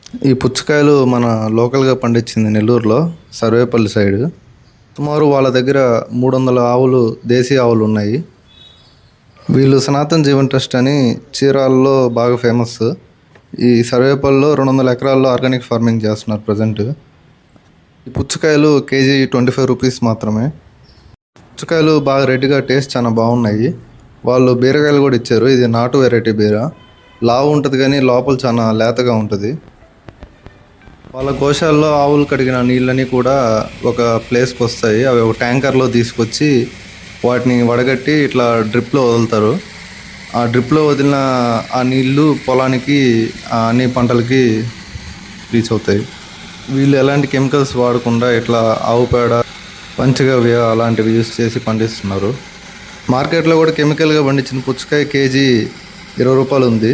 ఈ పుచ్చకాయలు మన లోకల్గా పండించింది నెల్లూరులో సర్వేపల్లి సైడ్. సుమారు వాళ్ళ దగ్గర 300 ఆవులు, దేశీ ఆవులు ఉన్నాయి. వీళ్ళు సనాతన్ జీవన్ ట్రస్ట్ అని చీరాలలో బాగా ఫేమస్. ఈ సర్వేపల్లిలో 200 ఎకరాల్లో ఆర్గానిక్ ఫార్మింగ్ చేస్తున్నారు ప్రజెంట్. ఈ పుచ్చకాయలు కేజీ 25 రూపీస్ మాత్రమే. పుచ్చకాయలు బాగా రెడ్గా, టేస్ట్ చాలా బాగున్నాయి. వాళ్ళు బీరకాయలు కూడా ఇచ్చారు. ఇది నాటు వెరైటీ బీర. లావు ఉంటుంది కానీ లోపల చాలా లేతగా ఉంటుంది. వాళ్ళ గోశాలలో ఆవులు కడిగిన నీళ్ళని కూడా ఒక ప్లేస్కి వస్తాయి. అవి ఒక ట్యాంకర్లో తీసుకొచ్చి వాటిని వడగట్టి ఇట్లా డ్రిప్లో వదులుతారు. ఆ డ్రిప్లో వదిలిన ఆ నీళ్లు పొలానికి, అన్ని పంటలకి రీచ్ అవుతాయి. వీళ్ళు ఎలాంటి కెమికల్స్ వాడకుండా ఇట్లా ఆవు పేడ, పంచగవ్య అలాంటివి యూస్ చేసి పండిస్తున్నారు. మార్కెట్లో కూడా కెమికల్గా పండించిన పుచ్చకాయ కేజీ 20 రూపాయలు ఉంది.